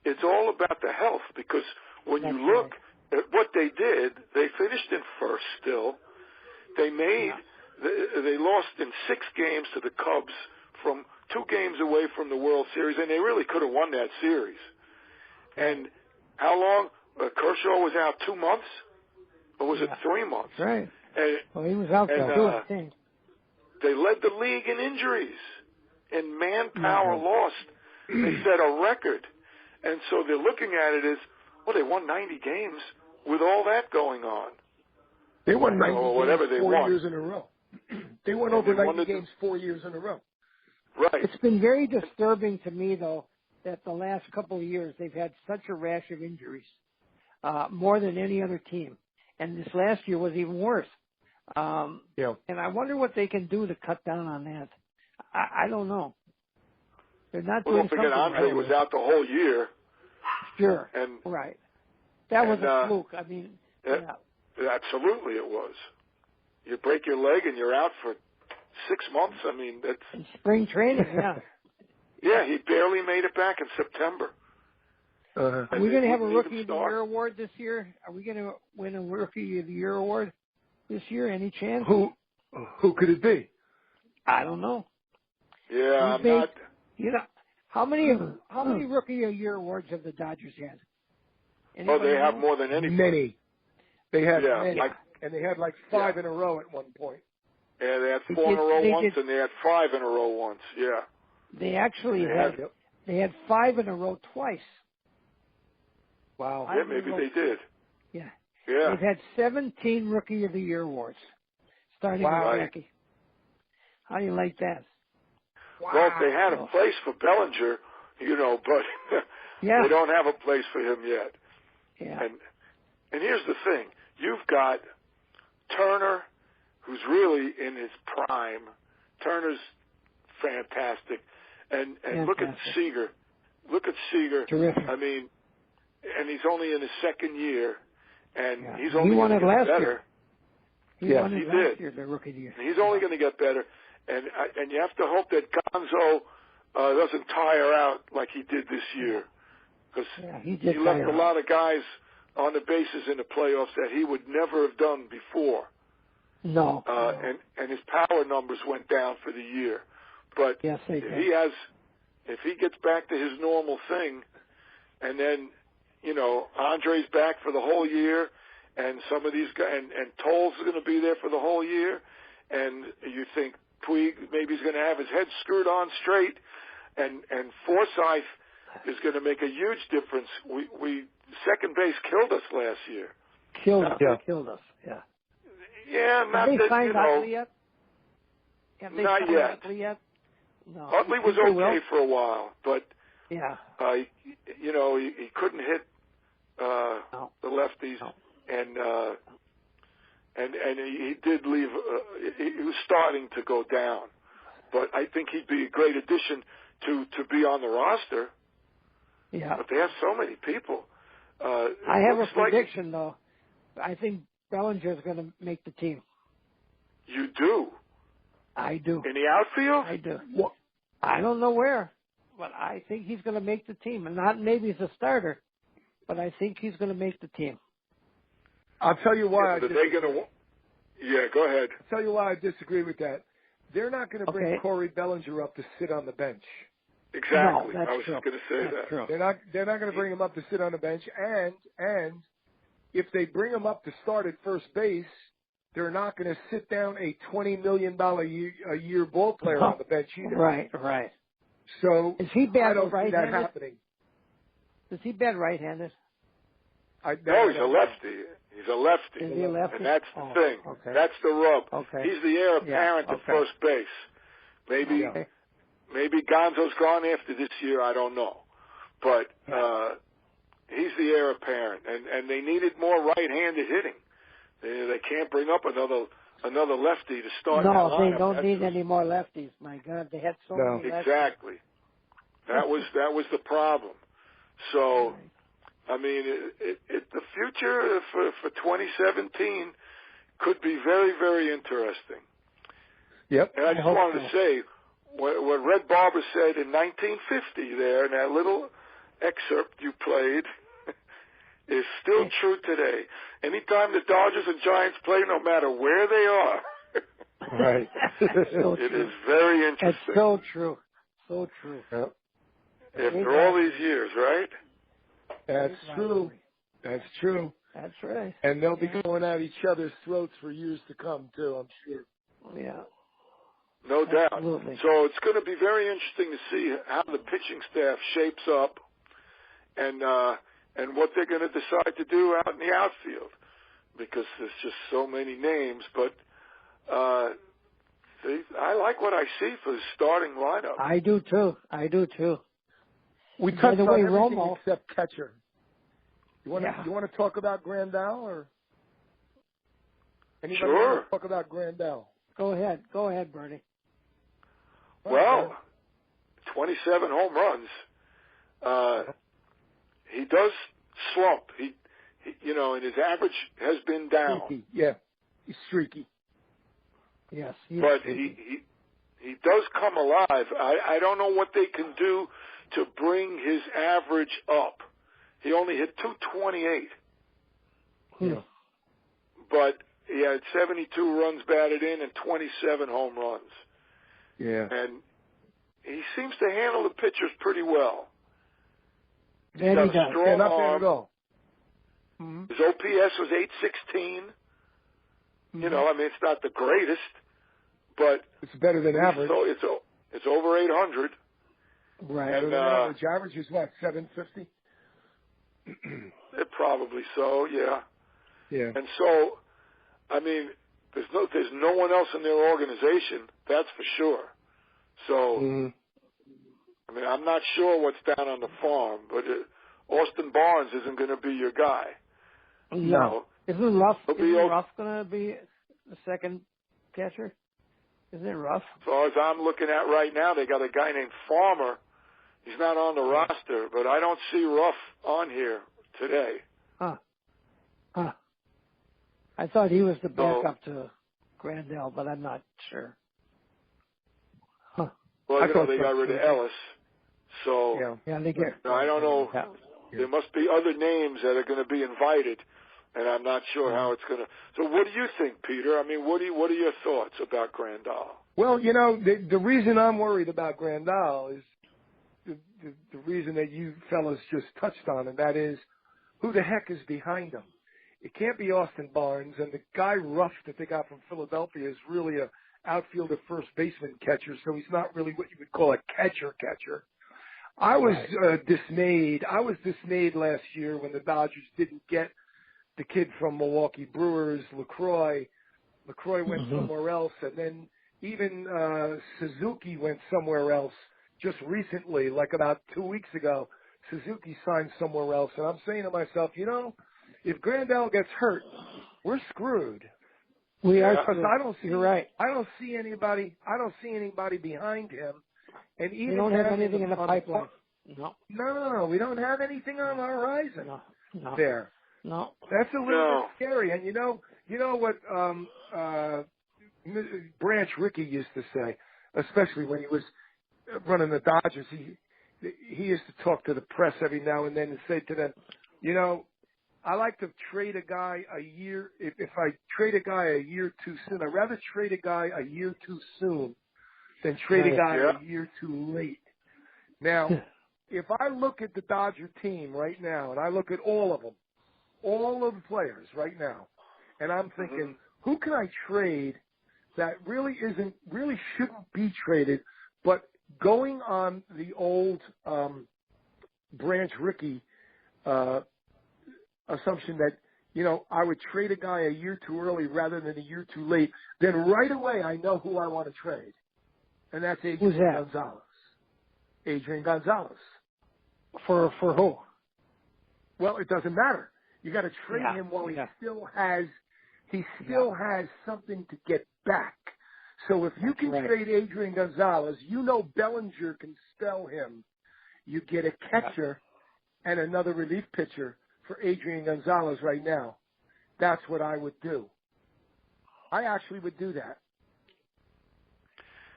Speaker 3: It's all about the health, because when you look at what they did, they finished in first still. They lost in 6 games to the Cubs from 2 games away from the World Series, and they really could have won that series. And how long? Kershaw was out 2 months? Or was it 3 months?
Speaker 2: That's right.
Speaker 3: And,
Speaker 2: he was out for 2, I think.
Speaker 3: They led the league in injuries. In manpower lost. They set a record. And so they're looking at it as, well, they won 90 games with all that going on.
Speaker 1: They won 90 games 4 years in a row. They won over 90 games 4 years in a row.
Speaker 3: Right.
Speaker 2: It's been very disturbing to me, though, that the last couple of years they've had such a rash of injuries, more than any other team. And this last year was even worse. And I wonder what they can do to cut down on that. I don't know. They're not doing something.
Speaker 3: Don't forget, Andre was out the whole year.
Speaker 2: Sure.
Speaker 3: And
Speaker 2: right. That was a fluke. I mean,
Speaker 3: absolutely it was. You break your leg and you're out for 6 months. I mean, that's
Speaker 2: in spring training.
Speaker 3: Yeah, he barely made it back in September.
Speaker 2: Are we going to have a Rookie of the Year award this year? Are we going to win a Rookie of the Year award this year? Any chance?
Speaker 1: Who could it be?
Speaker 2: I don't know.
Speaker 3: Yeah, I'm not.
Speaker 2: You know, how many Rookie of the Year awards have the Dodgers had?
Speaker 3: Anybody they have more than anybody.
Speaker 1: Many. They had
Speaker 2: many.
Speaker 1: And they had like 5 in a row at one point.
Speaker 3: Yeah, they had 4 in a row once, and they had 5 in a row once. Yeah.
Speaker 2: They actually had 5 in a row twice.
Speaker 1: Wow.
Speaker 3: Yeah, maybe they did.
Speaker 2: Yeah.
Speaker 3: Yeah.
Speaker 2: They've had 17 Rookie of the Year awards, starting with Jackie. How do you like that?
Speaker 3: Wow. Well, if they had a place for Bellinger, but they don't have a place for him yet.
Speaker 2: Yeah.
Speaker 3: And here's the thing. You've got Turner, who's really in his prime. Turner's fantastic. And look at Seager. Look at Seager.
Speaker 2: Terrific.
Speaker 3: I mean, and he's only in his second year, and he's only going to get better.
Speaker 2: He won it last year, the Rookie of the Year.
Speaker 3: He's only going to get better. And you have to hope that Gonzo doesn't tire out like he did this year, because he left a lot of guys on the bases in the playoffs that he would never have done before.
Speaker 2: No.
Speaker 3: And his power numbers went down for the year. But if he gets back to his normal thing, and then Andre's back for the whole year, and some of these guys, and Toll's going to be there for the whole year, and you think Puig maybe he's going to have his head screwed on straight, and Forsythe is going to make a huge difference. We second base killed us last year.
Speaker 2: Killed us. Yeah.
Speaker 3: Yeah, not
Speaker 2: Have they
Speaker 3: that
Speaker 2: signed Utley yet?
Speaker 3: Not yet.
Speaker 2: Yet? No.
Speaker 3: Utley was okay for a while, but
Speaker 2: he
Speaker 3: couldn't hit the lefties, and he did leave. He was starting to go down, but I think he'd be a great addition to be on the roster.
Speaker 2: Yeah,
Speaker 3: but they have so many people.
Speaker 2: I have a prediction, though. I think Bellinger's going to make the team.
Speaker 3: You do?
Speaker 2: I do.
Speaker 3: In the outfield?
Speaker 2: I do. Well, I don't know where, but I think he's going to make the team, and not maybe as a starter, but I think he's going to make the team.
Speaker 1: I'll tell you why.
Speaker 3: Yeah, go ahead.
Speaker 1: I'll tell you why I disagree with that. They're not going to bring Corey Bellinger up to sit on the bench.
Speaker 3: Exactly.
Speaker 2: No,
Speaker 3: I was just going to say that.
Speaker 2: True.
Speaker 1: They're not going to bring him up to sit on the bench, and if they bring him up to start at first base, they're not going to sit down a $20 million a year ball player on the bench either.
Speaker 2: Right.
Speaker 1: So
Speaker 2: is he bad
Speaker 1: I don't see
Speaker 2: right-handed?
Speaker 1: that happening.
Speaker 2: Is he bad right-handed?
Speaker 3: No, he's a lefty. He's a lefty.
Speaker 2: Is he a lefty?
Speaker 3: And that's the thing.
Speaker 2: Okay.
Speaker 3: That's the rub.
Speaker 2: Okay.
Speaker 3: He's the heir apparent to first base. Maybe Gonzo's gone after this year. I don't know. But he's the heir apparent. And they needed more right-handed hitting. They can't bring up another lefty to start that lineup.
Speaker 2: No, they don't need any more lefties. My God, they had so many lefties.
Speaker 3: Exactly. That was the problem. So, I mean, the future for 2017 could be very, very interesting.
Speaker 1: Yep.
Speaker 3: And I just wanted to say what Red Barber said in 1950 there in that little excerpt you played is still true today. Anytime the Dodgers and Giants play, no matter where they are,
Speaker 1: right?
Speaker 3: It is very interesting.
Speaker 2: It's so true. So true.
Speaker 1: Yep.
Speaker 3: After all these years, right?
Speaker 1: That's true. That's true.
Speaker 2: That's right.
Speaker 1: And they'll be going at each other's throats for years to come, too, I'm sure.
Speaker 2: Yeah.
Speaker 3: No doubt.
Speaker 2: Absolutely.
Speaker 3: So it's going to be very interesting to see how the pitching staff shapes up and what they're going to decide to do out in the outfield, because there's just so many names. But I like what I see for the starting lineup.
Speaker 2: I do too.
Speaker 1: We touched on everything
Speaker 2: Romo,
Speaker 1: except catcher. You want to talk about Grandal, or anybody want to talk about Grandal?
Speaker 2: Go ahead, Bernie.
Speaker 3: Well, 27 home runs. He does slump. He and his average has been down.
Speaker 1: Streaky. Yeah, he's streaky.
Speaker 2: Yes,
Speaker 3: but he does come alive. I don't know what they can do to bring his average up. He only hit 228.
Speaker 1: Yeah.
Speaker 3: But he had 72 runs batted in and 27 home runs.
Speaker 1: Yeah.
Speaker 3: And he seems to handle the pitchers pretty well.
Speaker 2: He's got a
Speaker 3: strong
Speaker 1: not
Speaker 3: arm.
Speaker 1: bad at all.
Speaker 3: His OPS was 816. You know, I mean, it's not the greatest, but
Speaker 1: it's better than average.
Speaker 3: So it's over 800.
Speaker 2: Right.
Speaker 3: And
Speaker 1: average is what, 750?
Speaker 3: Probably so, yeah.
Speaker 1: Yeah.
Speaker 3: And so, I mean, there's no one else in their organization, that's for sure. So, I mean, I'm not sure what's down on the farm, but Austin Barnes isn't going to be your guy.
Speaker 2: No. Isn't Ruff going to be the second catcher? Isn't it Ruff?
Speaker 3: As far as I'm looking at right now, they got a guy named Farmer. He's not on the roster, but I don't see Ruff on here today.
Speaker 2: Huh. I thought he was the backup to Grandal, but I'm not sure. Huh.
Speaker 3: Well, they got rid of Ellis, so
Speaker 2: they get.
Speaker 3: I don't know.
Speaker 2: Yeah.
Speaker 3: There must be other names that are going to be invited, and I'm not sure how it's going to. So, what do you think, Peter? I mean, what are your thoughts about Grandal?
Speaker 1: Well, the reason I'm worried about Grandal is the reason that you fellas just touched on, and that is, who the heck is behind him? It can't be Austin Barnes, and the guy Ruff that they got from Philadelphia is really a outfielder, first baseman catcher, so he's not really what you would call a catcher. I was dismayed. I was dismayed last year when the Dodgers didn't get the kid from Milwaukee Brewers, LaCroix. LaCroix went somewhere else, and then even Suzuki went somewhere else just recently, like about 2 weeks ago. Suzuki signed somewhere else, and I'm saying to myself, if Grandal gets hurt, we're screwed.
Speaker 2: We are
Speaker 1: because
Speaker 2: You're right.
Speaker 1: I don't see anybody behind him. And even
Speaker 2: we don't have anything in the pipeline.
Speaker 1: No, we don't have anything on the horizon.
Speaker 2: No.
Speaker 1: There.
Speaker 2: No.
Speaker 1: That's a little bit scary. And you know what Branch Rickey used to say, especially when he was running the Dodgers, he used to talk to the press every now and then and say to them, I like to trade a guy a year. If I trade a guy a year too soon, I'd rather trade a guy a year too soon than trade a guy a year too late. Now, if I look at the Dodger team right now, and I look at all of them, all of the players right now, and I'm thinking, who can I trade that really shouldn't be traded, but going on the old Branch Rickey assumption that, I would trade a guy a year too early rather than a year too late, then right away I know who I want to trade. And that's Adrian Gonzalez. Adrian Gonzalez.
Speaker 2: For who?
Speaker 1: Well, it doesn't matter. You got to trade him while he still has something to get back. So if you can trade Adrian Gonzalez, Bellinger can spell him. You get a catcher and another relief pitcher for Adrian Gonzalez right now. That's what I would do. I actually would do that.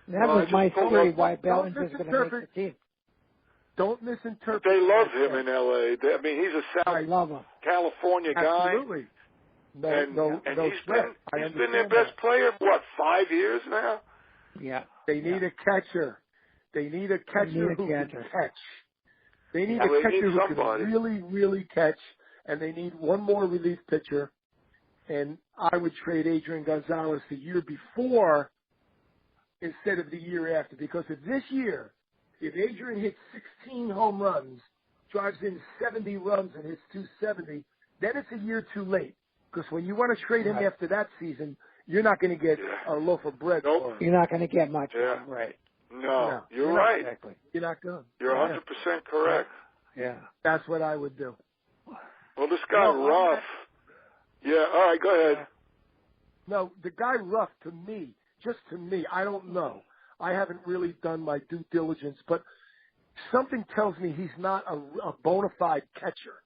Speaker 2: That was my theory why Bellinger's going to make the team.
Speaker 1: Don't misinterpret.
Speaker 3: They love him in L.A. I mean, he's a South California guy.
Speaker 1: Absolutely.
Speaker 3: He's been their best player, 5 years now?
Speaker 2: Yeah.
Speaker 1: They need a catcher. They need a catcher who can catch. They need a catcher who can really, really catch, and they need one more relief pitcher. And I would trade Adrian Gonzalez the year before instead of the year after. Because if Adrian hits 16 home runs, drives in 70 runs and hits 270, then it's a year too late. Because when you want to trade him after that season, you're not going to get a loaf of bread.
Speaker 3: Nope.
Speaker 2: You're not going to get much.
Speaker 3: Yeah.
Speaker 2: Right.
Speaker 3: No, you're right.
Speaker 1: Exactly. You're not good.
Speaker 3: You're 100% correct.
Speaker 2: Yeah.
Speaker 1: That's what I would do.
Speaker 3: Well, this guy Ruff. Yeah, all right, go ahead.
Speaker 1: No, the guy Ruff, to me, I don't know. I haven't really done my due diligence, but something tells me he's not a bona fide catcher.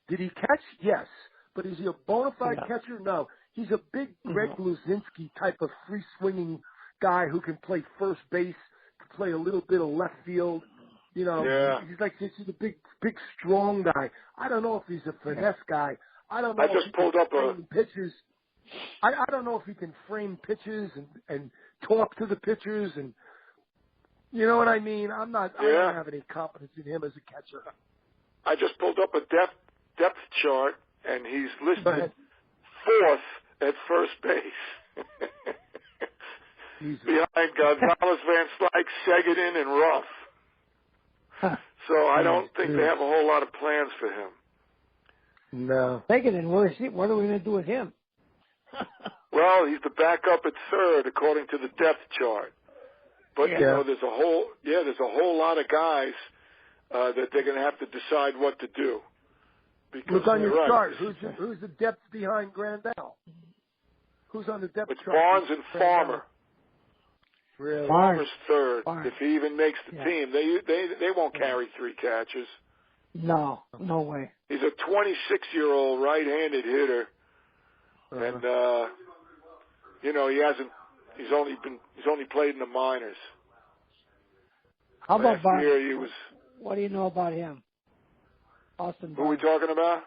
Speaker 1: Did he catch? Yes. But is he a bona fide catcher? No. He's a big Greg Luzinski type of free-swinging guy who can play first base, can play a little bit of left field. He's a big, strong guy. I don't know if he's a finesse guy. I don't know if he can frame pitches. I don't know if he can frame pitches and talk to the pitchers and you know what I mean? I don't have any confidence in him as a catcher.
Speaker 3: I just pulled up a depth chart and he's listed fourth at first base. Behind Gonzalez, Van Slyke, Seguin, and Ruff. So I don't think they have a whole lot of plans for him.
Speaker 1: No.
Speaker 2: Seguin, what are we going to do with him?
Speaker 3: Well, he's the backup at third according to the depth chart. But there's a whole lot of guys that they're going to have to decide what to do. Because
Speaker 1: look on your chart. Who's the depth behind Grandal? Who's on the depth chart?
Speaker 3: Barnes and Farmer.
Speaker 1: Really?
Speaker 3: Farmer's third. If he even makes the team, they won't carry three catches.
Speaker 2: No way.
Speaker 3: He's a 26-year-old right-handed hitter, and he's only played in the minors.
Speaker 2: How about Barnes?
Speaker 3: Year he was.
Speaker 2: What do you know about him? Austin Barnes.
Speaker 3: Who are we talking about?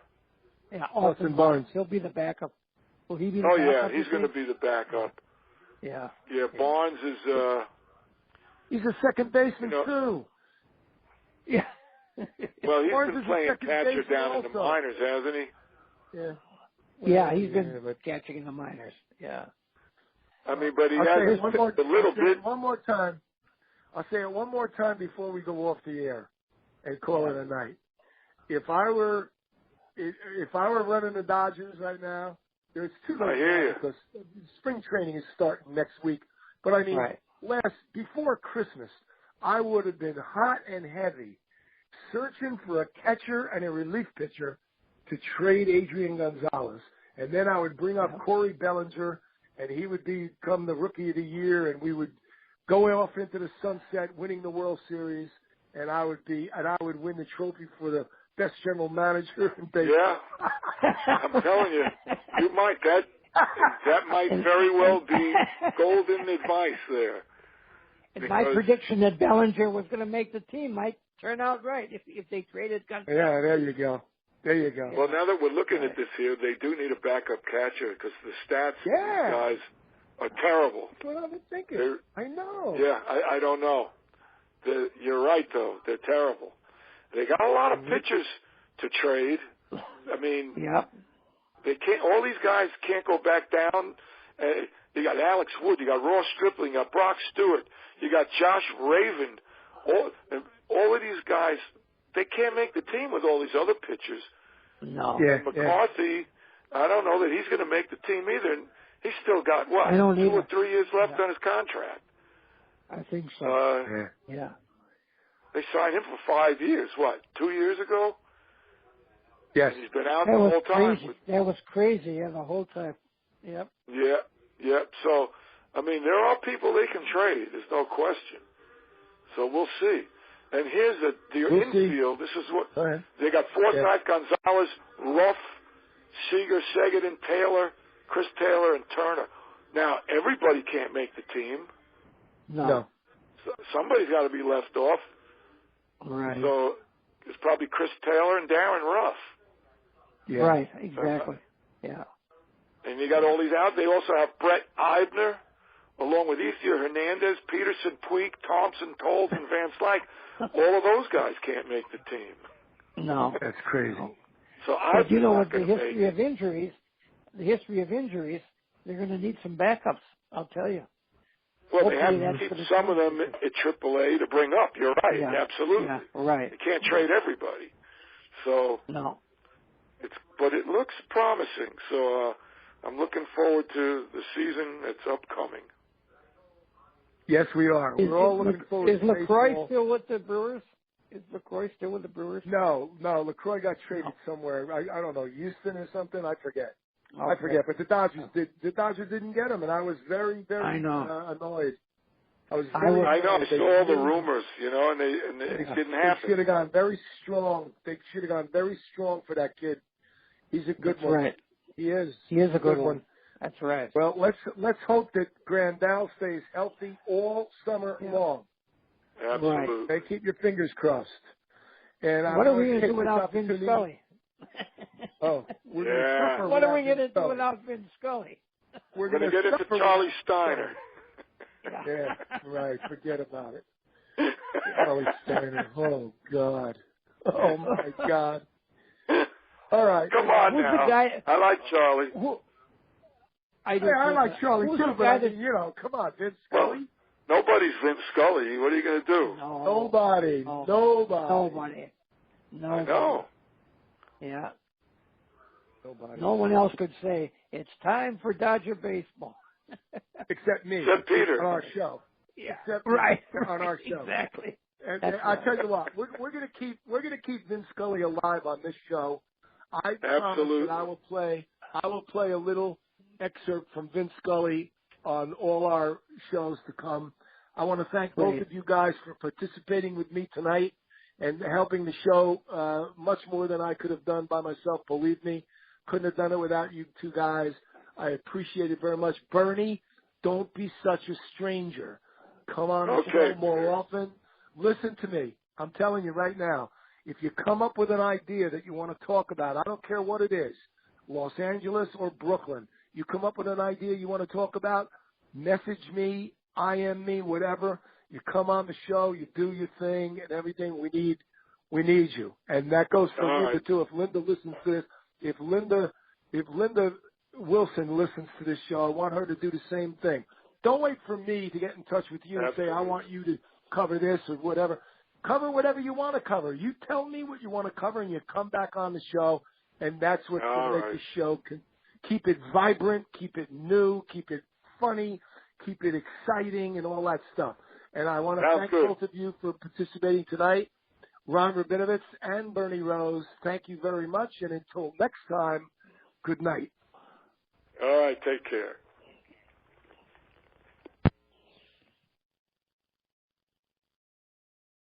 Speaker 2: Yeah, Austin Barnes. He'll be the backup. Will he be the backup?
Speaker 3: Oh, yeah, he's going to be the backup.
Speaker 2: Yeah.
Speaker 3: Yeah, Barnes is...
Speaker 1: he's a second baseman, too.
Speaker 2: Yeah.
Speaker 3: Well, he's been playing catcher down in the minors, hasn't he?
Speaker 1: Yeah.
Speaker 2: Yeah, he's been catching in the minors. Yeah.
Speaker 3: I mean, but he has a little bit...
Speaker 1: One more time. I'll say it one more time before we go off the air and call it a night. If I were running the Dodgers right now, there's too much because spring training is starting next week. But I mean, before Christmas, I would have been hot and heavy searching for a catcher and a relief pitcher to trade Adrian Gonzalez. And then I would bring up Corey Bellinger, and he would become the Rookie of the Year, and we would go off into the sunset, winning the World Series, and I would win the trophy for the best general manager in baseball.
Speaker 3: Yeah, I'm telling you, that might very well be golden advice there.
Speaker 2: And my prediction that Bellinger was going to make the team might turn out right if they traded Gonzalez.
Speaker 1: Yeah, there you go.
Speaker 3: Well, now that we're looking at this here, they do need a backup catcher because the stats of these guys are terrible.
Speaker 1: That's what I've been thinking. I know.
Speaker 3: Yeah, I don't know. You're right, though. They're terrible. They got a lot of pitchers to trade. I mean, they can't. All these guys can't go back down. You got Alex Wood, you got Ross Stripling, you got Brock Stewart, you got Josh Raven. All of these guys, they can't make the team with all these other pitchers.
Speaker 2: No.
Speaker 1: Yeah,
Speaker 3: And McCarthy, I don't know that he's going to make the team either. And he's still got, what, 2 or 3 years left on his contract?
Speaker 2: I think so. Yeah.
Speaker 3: They signed him for 5 years, what, 2 years ago?
Speaker 1: Yes.
Speaker 3: And he's been out the whole time.
Speaker 2: That was crazy, the whole time. Yep.
Speaker 3: Yeah. So, I mean, there are people they can trade. There's no question. So we'll see. And here's the infield. This is what they got: Forsythe, Gonzalez, Ruff, Seager, Seguin, Taylor, Chris Taylor, and Turner. Now, everybody can't make the team.
Speaker 2: No.
Speaker 3: So somebody's got to be left off.
Speaker 2: Right.
Speaker 3: So it's probably Chris Taylor and Darren Ruff.
Speaker 1: Yeah.
Speaker 2: Right, exactly. Yeah.
Speaker 3: And you got all these out. They also have Brett Eibner, along with Ethier Hernandez, Peterson, Puig, Thompson, Toles, and Van Slyke. All of those guys can't make the team.
Speaker 2: No.
Speaker 1: That's crazy.
Speaker 3: So
Speaker 2: but you know, with the history of injuries, they're going to need some backups, I'll tell you.
Speaker 3: Well, they have to keep some of them at AAA to bring up. You're right.
Speaker 2: Yeah.
Speaker 3: Absolutely.
Speaker 2: Yeah, right.
Speaker 3: You can't trade everybody. So
Speaker 2: no.
Speaker 3: But it looks promising. So I'm looking forward to the season that's upcoming.
Speaker 1: Yes, we are. We're all looking forward to baseball.
Speaker 2: Is LaCroix still with the Brewers?
Speaker 1: No. LaCroix got traded somewhere. I don't know, Houston or something. I forget.
Speaker 2: Okay.
Speaker 1: I forget. But the Dodgers didn't get him, and I was very, very annoyed. I know.
Speaker 3: I saw all the rumors, and it didn't happen.
Speaker 1: They should have gone very strong. They should have gone very strong for that kid. He's a good one.
Speaker 2: Right.
Speaker 1: He is.
Speaker 2: He is a good one. That's right.
Speaker 1: Well, let's hope that Grandal stays healthy all summer long.
Speaker 3: Absolutely.
Speaker 1: Right. Hey, keep your fingers crossed. And
Speaker 2: what are we going to do without Vin Scully?
Speaker 1: What
Speaker 2: are we going to do without Vin Scully?
Speaker 3: We're going to get into Charlie Steiner.
Speaker 1: Yeah, right. Forget about it. Charlie Steiner. Oh, God. Oh, my God. All right.
Speaker 3: Come on now. I like Charlie.
Speaker 1: I like Charlie, too, but come on, Vince Scully.
Speaker 3: Well, nobody's Vince Scully. What are you going to do?
Speaker 1: Nobody.
Speaker 3: I know.
Speaker 2: Yeah.
Speaker 1: Nobody.
Speaker 2: No one else could say, it's time for Dodger baseball.
Speaker 1: Except me.
Speaker 3: Except Peter.
Speaker 1: On our show.
Speaker 2: Yeah.
Speaker 1: Except
Speaker 2: right.
Speaker 1: On our show.
Speaker 2: Exactly.
Speaker 1: And I tell you what, we're going to keep Vince Scully alive on this show. I promise that I will play a little excerpt from Vince Scully on all our shows to come. I want to thank both of you guys for participating with me tonight and helping the show much more than I could have done by myself. Believe me, couldn't have done it without you two guys. I appreciate it very much. Bernie, don't be such a stranger. Come on the show more often. Listen to me. I'm telling you right now, if you come up with an idea that you want to talk about, I don't care what it is, Los Angeles or Brooklyn, you come up with an idea you want to talk about, message me, IM me, whatever. You come on the show, you do your thing and everything. We need you. And that goes for Linda too. If Linda listens to this, if Linda Wilson listens to this show, I want her to do the same thing. Don't wait for me to get in touch with you and say, I want you to cover this or whatever. Cover whatever you want to cover. You tell me what you want to cover and you come back on the show, and that's what's going to make the show keep it vibrant, keep it new, keep it funny, keep it exciting, and all that stuff. And I want to thank both of you for participating tonight. Ron Rabinovitz and Bernie Rose, thank you very much. And until next time, good night.
Speaker 3: All right, take care.